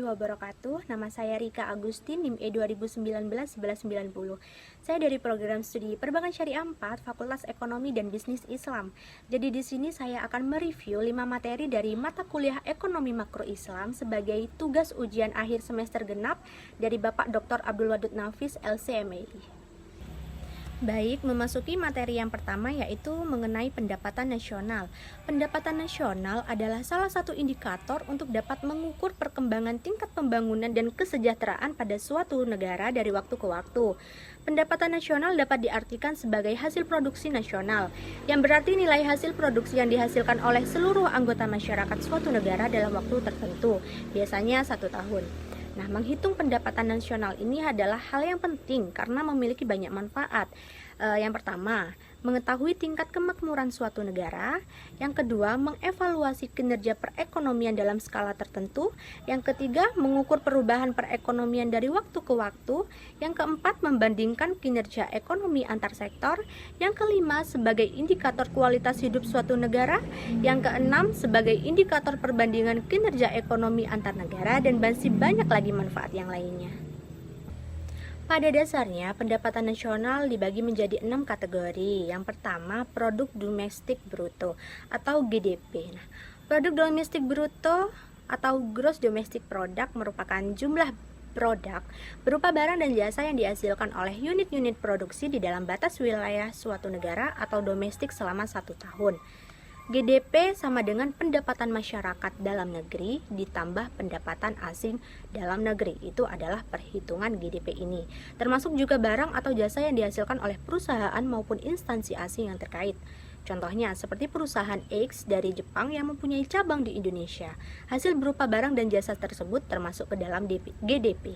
wabarakatuh. Nama saya Rika Agustin, NIM E 2019-1190. Saya dari program studi Perbankan Syariah 4, Fakultas Ekonomi dan Bisnis Islam. Jadi di sini saya akan mereview 5 materi dari mata kuliah Ekonomi Makro Islam sebagai tugas ujian akhir semester genap dari Bapak Dr. Abdul Wadud Nafis, LCMI. Baik, memasuki materi yang pertama yaitu mengenai pendapatan nasional. Pendapatan nasional adalah salah satu indikator untuk dapat mengukur perkembangan tingkat pembangunan dan kesejahteraan pada suatu negara dari waktu ke waktu. Pendapatan nasional dapat diartikan sebagai hasil produksi nasional, yang berarti nilai hasil produksi yang dihasilkan oleh seluruh anggota masyarakat suatu negara dalam waktu tertentu, biasanya 1 tahun. Nah, menghitung pendapatan nasional ini adalah hal yang penting karena memiliki banyak manfaat. Yang pertama, mengetahui tingkat kemakmuran suatu negara. Yang kedua, mengevaluasi kinerja perekonomian dalam skala tertentu. Yang ketiga, mengukur perubahan perekonomian dari waktu ke waktu. Yang keempat, membandingkan kinerja ekonomi antar sektor. Yang kelima, sebagai indikator kualitas hidup suatu negara. Yang keenam, sebagai indikator perbandingan kinerja ekonomi antar negara, dan masih banyak lagi manfaat yang lainnya. Pada dasarnya, pendapatan nasional dibagi menjadi 6 kategori. Yang pertama, produk domestik bruto atau GDP. Nah, produk domestik bruto atau gross domestic product merupakan jumlah produk berupa barang dan jasa yang dihasilkan oleh unit-unit produksi di dalam batas wilayah suatu negara atau domestik selama 1 tahun. GDP sama dengan pendapatan masyarakat dalam negeri ditambah pendapatan asing dalam negeri. Itu adalah perhitungan GDP ini. Termasuk juga barang atau jasa yang dihasilkan oleh perusahaan maupun instansi asing yang terkait. Contohnya seperti perusahaan X dari Jepang yang mempunyai cabang di Indonesia. Hasil berupa barang dan jasa tersebut termasuk ke dalam GDP.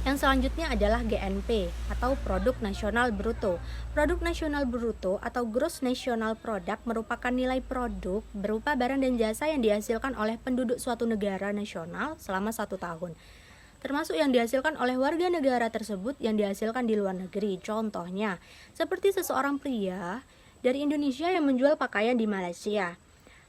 Yang selanjutnya adalah GNP atau Produk Nasional Bruto. Produk Nasional Bruto atau Gross National Product merupakan nilai produk berupa barang dan jasa yang dihasilkan oleh penduduk suatu negara nasional selama 1 tahun. Termasuk yang dihasilkan oleh warga negara tersebut yang dihasilkan di luar negeri. Contohnya, seperti seseorang pria dari Indonesia yang menjual pakaian di Malaysia.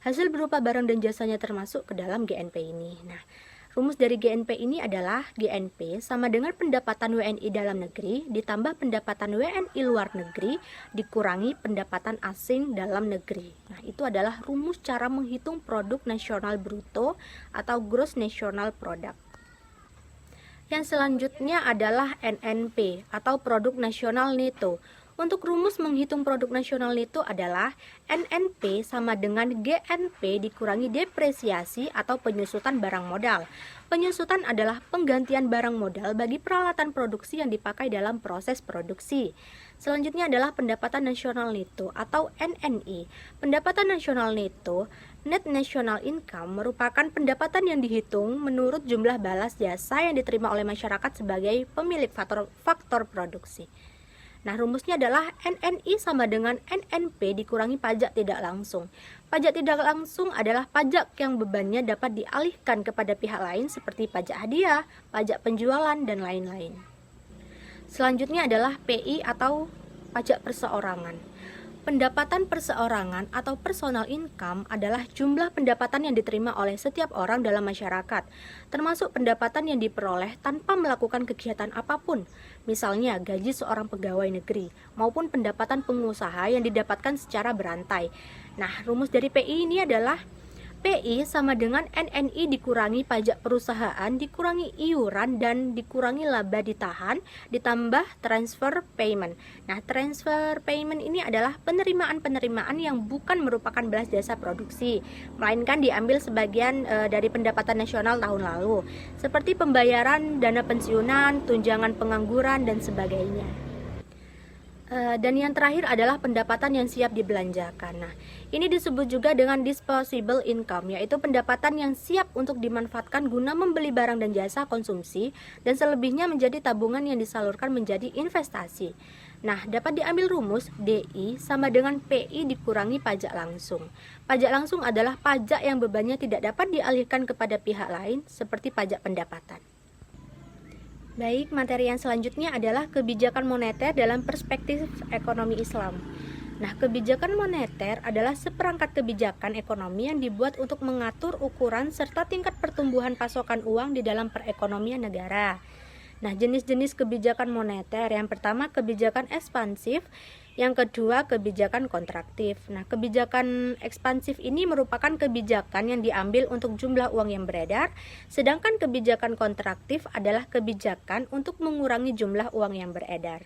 Hasil berupa barang dan jasanya termasuk ke dalam GNP ini. Nah, rumus dari GNP ini adalah GNP sama dengan pendapatan WNI dalam negeri ditambah pendapatan WNI luar negeri dikurangi pendapatan asing dalam negeri. Nah, itu adalah rumus cara menghitung produk nasional bruto atau gross national product. Yang selanjutnya adalah NNP atau produk nasional neto. Untuk rumus menghitung produk nasional neto adalah NNP sama dengan GNP dikurangi depresiasi atau penyusutan barang modal. Penyusutan adalah penggantian barang modal bagi peralatan produksi yang dipakai dalam proses produksi. Selanjutnya adalah pendapatan nasional neto atau NNI. Pendapatan nasional neto, Net National Income, merupakan pendapatan yang dihitung menurut jumlah balas jasa yang diterima oleh masyarakat sebagai pemilik faktor produksi. Nah, rumusnya adalah NNI sama dengan NNP dikurangi pajak tidak langsung. Pajak tidak langsung adalah pajak yang bebannya dapat dialihkan kepada pihak lain seperti pajak hadiah, pajak penjualan, dan lain-lain. Selanjutnya adalah PI atau pajak perseorangan. Pendapatan perseorangan atau personal income adalah jumlah pendapatan yang diterima oleh setiap orang dalam masyarakat, termasuk pendapatan yang diperoleh tanpa melakukan kegiatan apapun, misalnya gaji seorang pegawai negeri, maupun pendapatan pengusaha yang didapatkan secara berantai. Nah, rumus dari PI ini adalah PI sama dengan NNI dikurangi pajak perusahaan, dikurangi iuran, dan dikurangi laba ditahan, ditambah transfer payment. Nah, transfer payment ini adalah penerimaan-penerimaan yang bukan merupakan balas jasa produksi, melainkan diambil sebagian dari pendapatan nasional tahun lalu, seperti pembayaran dana pensiunan, tunjangan pengangguran, dan sebagainya. Dan yang terakhir adalah pendapatan yang siap dibelanjakan. Nah, ini disebut juga dengan disposable income, yaitu pendapatan yang siap untuk dimanfaatkan guna membeli barang dan jasa konsumsi, dan selebihnya menjadi tabungan yang disalurkan menjadi investasi. Nah, dapat diambil rumus DI sama dengan PI dikurangi pajak langsung. Pajak langsung adalah pajak yang bebannya tidak dapat dialihkan kepada pihak lain, seperti pajak pendapatan. Baik, materi yang selanjutnya adalah kebijakan moneter dalam perspektif ekonomi Islam. Nah, kebijakan moneter adalah seperangkat kebijakan ekonomi yang dibuat untuk mengatur ukuran serta tingkat pertumbuhan pasokan uang di dalam perekonomian negara. Nah, jenis-jenis kebijakan moneter, yang pertama kebijakan ekspansif, yang kedua kebijakan kontraktif. Nah, kebijakan ekspansif ini merupakan kebijakan yang diambil untuk jumlah uang yang beredar, sedangkan kebijakan kontraktif adalah kebijakan untuk mengurangi jumlah uang yang beredar.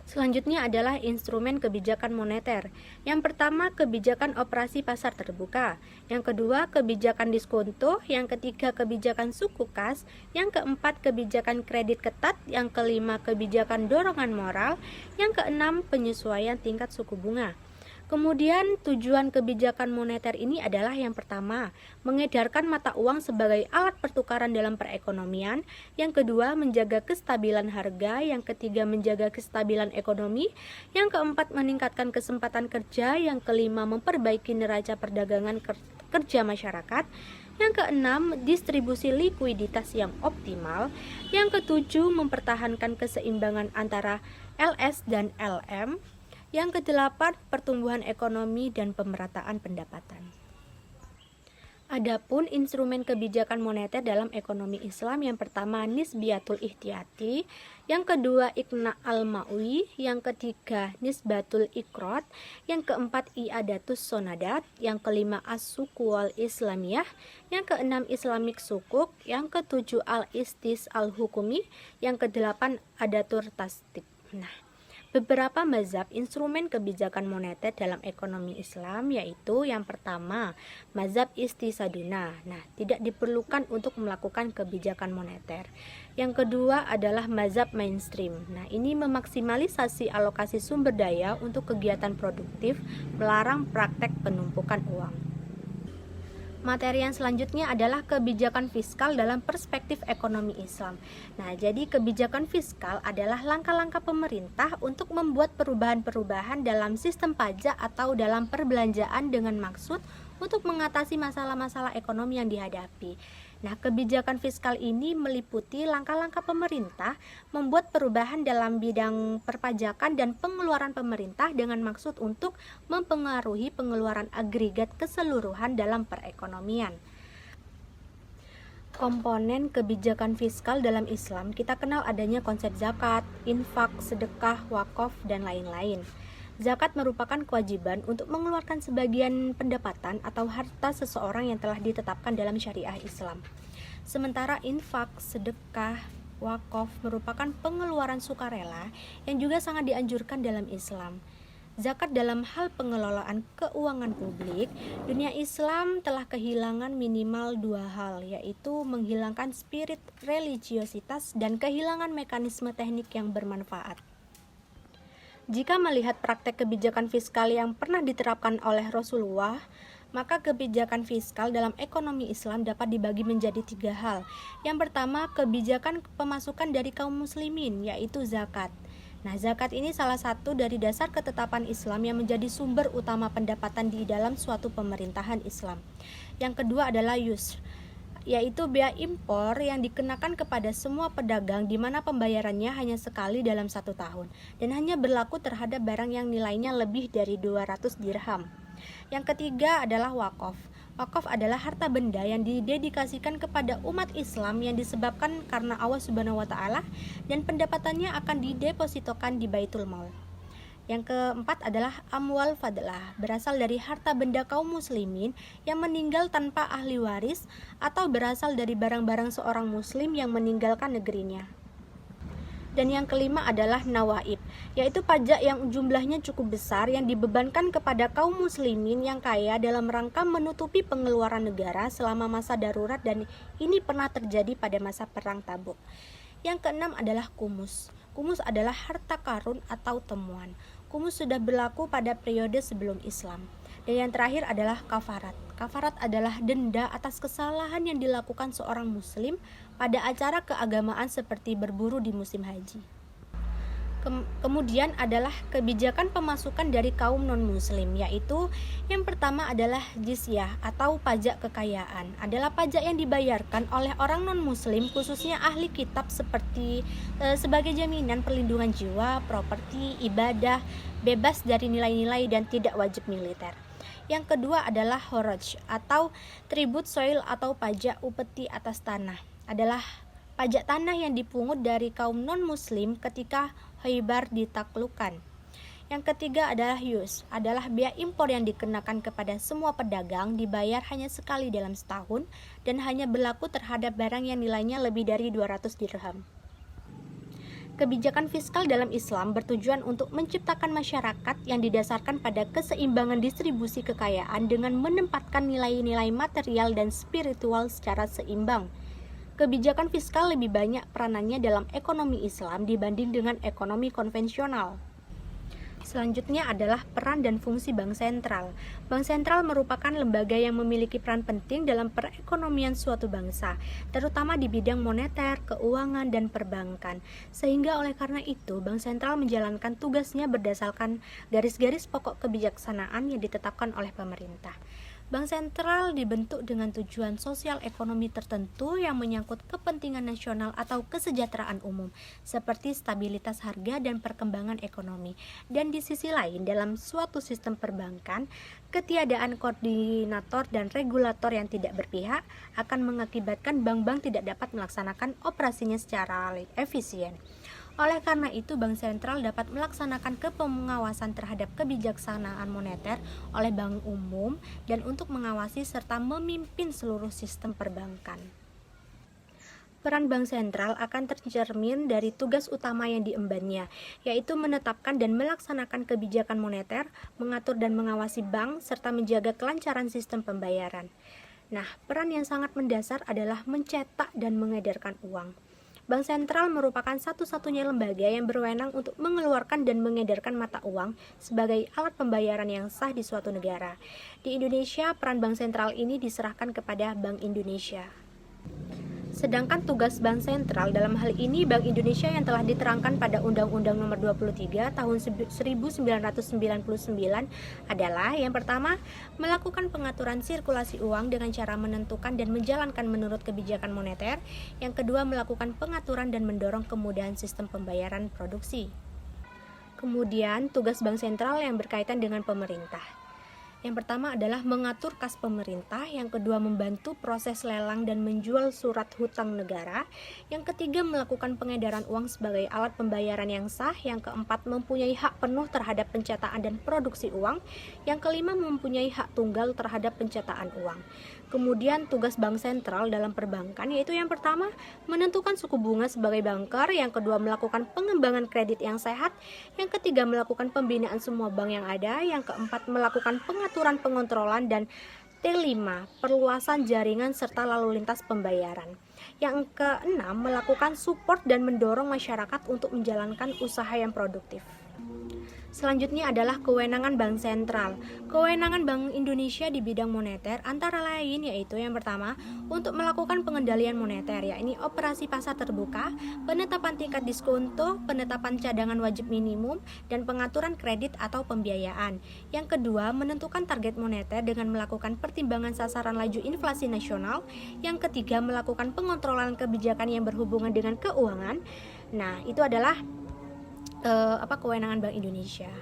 Selanjutnya adalah instrumen kebijakan moneter. Yang pertama, kebijakan operasi pasar terbuka. Yang kedua, kebijakan diskonto. Yang ketiga, kebijakan suku kas. Yang keempat, kebijakan kredit ketat. Yang kelima, kebijakan dorongan moral. Yang keenam, penyesuaian tingkat suku bunga. Kemudian tujuan kebijakan moneter ini adalah yang pertama, mengedarkan mata uang sebagai alat pertukaran dalam perekonomian. Yang kedua, menjaga kestabilan harga. Yang ketiga, menjaga kestabilan ekonomi. Yang keempat, meningkatkan kesempatan kerja. Yang kelima, memperbaiki neraca perdagangan kerja masyarakat. Yang keenam, distribusi likuiditas yang optimal. Yang ketujuh, mempertahankan keseimbangan antara LS dan LM. Yang kedelapan, pertumbuhan ekonomi dan pemerataan pendapatan. Adapun instrumen kebijakan moneter dalam ekonomi Islam, yang pertama nisbiyatul ihtiyati, yang kedua iqna al-ma'wi, yang ketiga nisbatul ikrot, yang keempat i'adatus sonadat, yang kelima as-suku wal islamiyah, yang keenam islamik sukuk, yang ketujuh al-istis al-hukumi, yang kedelapan adatur tasdik. Nah, beberapa mazhab instrumen kebijakan moneter dalam ekonomi Islam, yaitu yang pertama, mazhab istisaduna. Nah, tidak diperlukan untuk melakukan kebijakan moneter. Yang kedua adalah mazhab mainstream. Nah, ini memaksimalisasi alokasi sumber daya untuk kegiatan produktif, melarang praktek penumpukan uang. Materi yang selanjutnya adalah kebijakan fiskal dalam perspektif ekonomi Islam. Nah, jadi kebijakan fiskal adalah langkah-langkah pemerintah untuk membuat perubahan-perubahan dalam sistem pajak atau dalam perbelanjaan dengan maksud untuk mengatasi masalah-masalah ekonomi yang dihadapi. Nah, kebijakan fiskal ini meliputi langkah-langkah pemerintah membuat perubahan dalam bidang perpajakan dan pengeluaran pemerintah dengan maksud untuk mempengaruhi pengeluaran agregat keseluruhan dalam perekonomian. Komponen kebijakan fiskal dalam Islam, kita kenal adanya konsep zakat, infak, sedekah, wakaf, dan lain-lain. Zakat merupakan kewajiban untuk mengeluarkan sebagian pendapatan atau harta seseorang yang telah ditetapkan dalam syariah Islam. Sementara infak, sedekah, wakaf merupakan pengeluaran sukarela yang juga sangat dianjurkan dalam Islam. Zakat dalam hal pengelolaan keuangan publik, dunia Islam telah kehilangan minimal dua hal, yaitu menghilangkan spirit religiositas dan kehilangan mekanisme teknik yang bermanfaat. Jika melihat praktek kebijakan fiskal yang pernah diterapkan oleh Rasulullah, maka kebijakan fiskal dalam ekonomi Islam dapat dibagi menjadi tiga hal. Yang pertama, kebijakan pemasukan dari kaum muslimin, yaitu zakat. Nah, zakat ini salah satu dari dasar ketetapan Islam yang menjadi sumber utama pendapatan di dalam suatu pemerintahan Islam. Yang kedua adalah yusr, yaitu bea impor yang dikenakan kepada semua pedagang di mana pembayarannya hanya sekali dalam 1 tahun dan hanya berlaku terhadap barang yang nilainya lebih dari 200 dirham. Yang ketiga adalah wakaf. Wakaf adalah harta benda yang didedikasikan kepada umat Islam yang disebabkan karena Allah Subhanahu wa taala dan pendapatannya akan didepositokan di Baitul Mal. Yang keempat adalah amwal fadlah, berasal dari harta benda kaum muslimin yang meninggal tanpa ahli waris atau berasal dari barang-barang seorang muslim yang meninggalkan negerinya. Dan yang kelima adalah nawaib, yaitu pajak yang jumlahnya cukup besar yang dibebankan kepada kaum muslimin yang kaya dalam rangka menutupi pengeluaran negara selama masa darurat, dan ini pernah terjadi pada masa perang Tabuk. Yang keenam adalah kumus. Kumus adalah harta karun atau temuan. Kumus sudah berlaku pada periode sebelum Islam. Dan yang terakhir adalah kafarat. Kafarat adalah denda atas kesalahan yang dilakukan seorang muslim pada acara keagamaan seperti berburu di musim haji. Kemudian adalah kebijakan pemasukan dari kaum non-muslim, yaitu yang pertama adalah jizyah atau pajak kekayaan. Adalah pajak yang dibayarkan oleh orang non-muslim, khususnya ahli kitab, sebagai jaminan perlindungan jiwa, properti, ibadah, bebas dari nilai-nilai dan tidak wajib militer. Yang kedua adalah horoj atau tribut soil atau pajak upeti atas tanah. Adalah pajak tanah yang dipungut dari kaum non-muslim ketika Khaybar ditaklukkan. Yang ketiga adalah yus, adalah biaya impor yang dikenakan kepada semua pedagang, dibayar hanya sekali dalam setahun dan hanya berlaku terhadap barang yang nilainya lebih dari 200 dirham. Kebijakan fiskal dalam Islam bertujuan untuk menciptakan masyarakat yang didasarkan pada keseimbangan distribusi kekayaan dengan menempatkan nilai-nilai material dan spiritual secara seimbang. Kebijakan fiskal lebih banyak peranannya dalam ekonomi Islam dibanding dengan ekonomi konvensional. Selanjutnya adalah peran dan fungsi bank sentral. Bank sentral merupakan lembaga yang memiliki peran penting dalam perekonomian suatu bangsa, terutama di bidang moneter, keuangan, dan perbankan. Sehingga oleh karena itu, bank sentral menjalankan tugasnya berdasarkan garis-garis pokok kebijaksanaan yang ditetapkan oleh pemerintah. Bank sentral dibentuk dengan tujuan sosial ekonomi tertentu yang menyangkut kepentingan nasional atau kesejahteraan umum, seperti stabilitas harga dan perkembangan ekonomi. Dan di sisi lain, dalam suatu sistem perbankan, ketiadaan koordinator dan regulator yang tidak berpihak akan mengakibatkan bank-bank tidak dapat melaksanakan operasinya secara efisien. Oleh karena itu, bank sentral dapat melaksanakan pengawasan terhadap kebijaksanaan moneter oleh bank umum dan untuk mengawasi serta memimpin seluruh sistem perbankan. Peran bank sentral akan tercermin dari tugas utama yang diembannya, yaitu menetapkan dan melaksanakan kebijakan moneter, mengatur dan mengawasi bank, serta menjaga kelancaran sistem pembayaran. Nah, peran yang sangat mendasar adalah mencetak dan mengedarkan uang. Bank sentral merupakan satu-satunya lembaga yang berwenang untuk mengeluarkan dan mengedarkan mata uang sebagai alat pembayaran yang sah di suatu negara. Di Indonesia, peran bank sentral ini diserahkan kepada Bank Indonesia. Sedangkan tugas bank sentral dalam hal ini Bank Indonesia yang telah diterangkan pada Undang-Undang Nomor 23 Tahun 1999 adalah yang pertama, melakukan pengaturan sirkulasi uang dengan cara menentukan dan menjalankan menurut kebijakan moneter. Yang kedua, melakukan pengaturan dan mendorong kemudahan sistem pembayaran produksi. Kemudian, tugas bank sentral yang berkaitan dengan pemerintah. Yang pertama adalah mengatur kas pemerintah, yang kedua membantu proses lelang dan menjual surat hutang negara, yang ketiga melakukan pengedaran uang sebagai alat pembayaran yang sah, yang keempat mempunyai hak penuh terhadap pencetakan dan produksi uang, yang kelima mempunyai hak tunggal terhadap pencetakan uang. Kemudian tugas bank sentral dalam perbankan yaitu yang pertama menentukan suku bunga sebagai banker, yang kedua melakukan pengembangan kredit yang sehat, yang ketiga melakukan pembinaan semua bank yang ada, yang keempat melakukan pengaturan pengontrolan, dan T5 perluasan jaringan serta lalu lintas pembayaran. Yang keenam melakukan support dan mendorong masyarakat untuk menjalankan usaha yang produktif. Selanjutnya adalah kewenangan bank sentral. Kewenangan Bank Indonesia di bidang moneter antara lain yaitu yang pertama, untuk melakukan pengendalian moneter, yakni operasi pasar terbuka, penetapan tingkat diskonto, penetapan cadangan wajib minimum, dan pengaturan kredit atau pembiayaan. Yang kedua, menentukan target moneter dengan melakukan pertimbangan sasaran laju inflasi nasional. Yang ketiga, melakukan pengontrolan kebijakan yang berhubungan dengan keuangan. Nah, itu adalah kewenangan Bank Indonesia.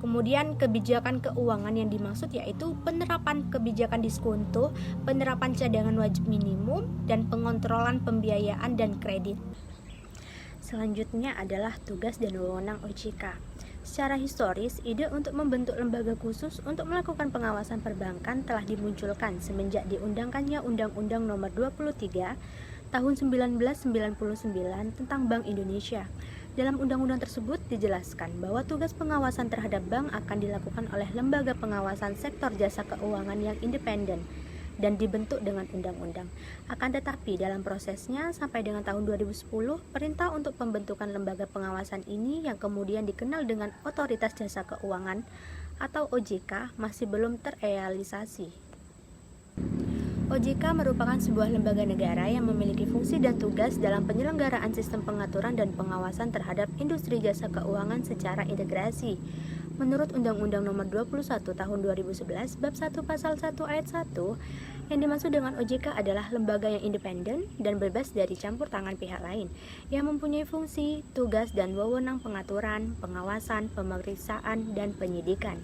Kemudian kebijakan keuangan yang dimaksud yaitu penerapan kebijakan diskonto, penerapan cadangan wajib minimum, dan pengontrolan pembiayaan dan kredit. Selanjutnya adalah tugas dan wewenang OJK. Secara historis, ide untuk membentuk lembaga khusus untuk melakukan pengawasan perbankan telah dimunculkan semenjak diundangkannya Undang-Undang Nomor 23 Tahun 1999 tentang Bank Indonesia. Dalam undang-undang tersebut dijelaskan bahwa tugas pengawasan terhadap bank akan dilakukan oleh lembaga pengawasan sektor jasa keuangan yang independen dan dibentuk dengan undang-undang. Akan tetapi dalam prosesnya sampai dengan tahun 2010, perintah untuk pembentukan lembaga pengawasan ini yang kemudian dikenal dengan Otoritas Jasa Keuangan atau OJK masih belum terrealisasi. OJK merupakan sebuah lembaga negara yang memiliki fungsi dan tugas dalam penyelenggaraan sistem pengaturan dan pengawasan terhadap industri jasa keuangan secara integrasi. Menurut Undang-Undang Nomor 21 Tahun 2011 Bab 1 Pasal 1 Ayat 1, yang dimaksud dengan OJK adalah lembaga yang independen dan bebas dari campur tangan pihak lain, yang mempunyai fungsi, tugas, dan wewenang pengaturan, pengawasan, pemeriksaan, dan penyidikan.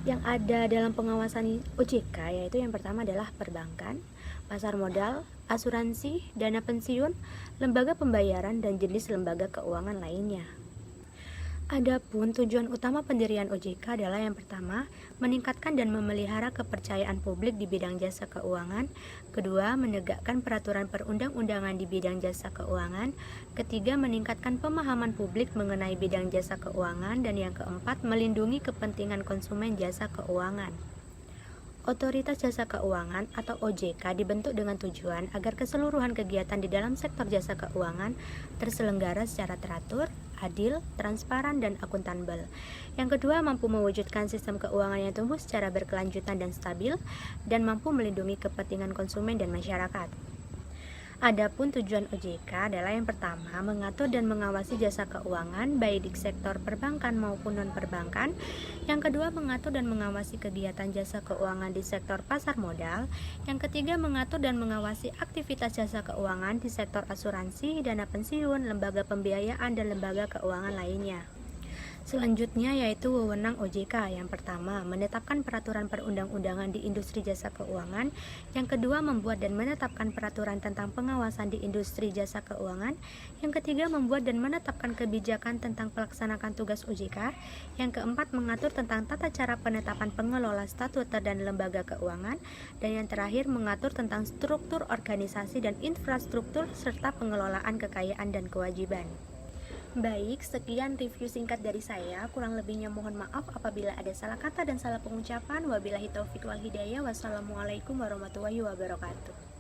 Yang ada dalam pengawasan OJK yaitu yang pertama adalah perbankan, pasar modal, asuransi, dana pensiun, lembaga pembayaran, dan jenis lembaga keuangan lainnya. Adapun tujuan utama pendirian OJK adalah yang pertama, meningkatkan dan memelihara kepercayaan publik di bidang jasa keuangan. Kedua, menegakkan peraturan perundang-undangan di bidang jasa keuangan. Ketiga, meningkatkan pemahaman publik mengenai bidang jasa keuangan. Dan yang keempat, melindungi kepentingan konsumen jasa keuangan. Otoritas Jasa Keuangan atau OJK dibentuk dengan tujuan agar keseluruhan kegiatan di dalam sektor jasa keuangan terselenggara secara teratur, adil, transparan, dan akuntabel. Yang kedua, mampu mewujudkan sistem keuangan yang tumbuh secara berkelanjutan dan stabil, dan mampu melindungi kepentingan konsumen dan masyarakat. Adapun tujuan OJK adalah yang pertama, mengatur dan mengawasi jasa keuangan baik di sektor perbankan maupun non-perbankan. Yang kedua, mengatur dan mengawasi kegiatan jasa keuangan di sektor pasar modal. Yang ketiga, mengatur dan mengawasi aktivitas jasa keuangan di sektor asuransi, dana pensiun, lembaga pembiayaan, dan lembaga keuangan lainnya. Selanjutnya yaitu wewenang OJK. Yang pertama, menetapkan peraturan perundang-undangan di industri jasa keuangan. Yang kedua, membuat dan menetapkan peraturan tentang pengawasan di industri jasa keuangan. Yang ketiga, membuat dan menetapkan kebijakan tentang pelaksanaan tugas OJK. Yang keempat, mengatur tentang tata cara penetapan pengelola statuter dan lembaga keuangan. Dan yang terakhir, mengatur tentang struktur organisasi dan infrastruktur serta pengelolaan kekayaan dan kewajiban. Baik, sekian review singkat dari saya. Kurang lebihnya mohon maaf apabila ada salah kata dan salah pengucapan. Wabillahi taufiq wal hidayah. Wassalamualaikum warahmatullahi wabarakatuh.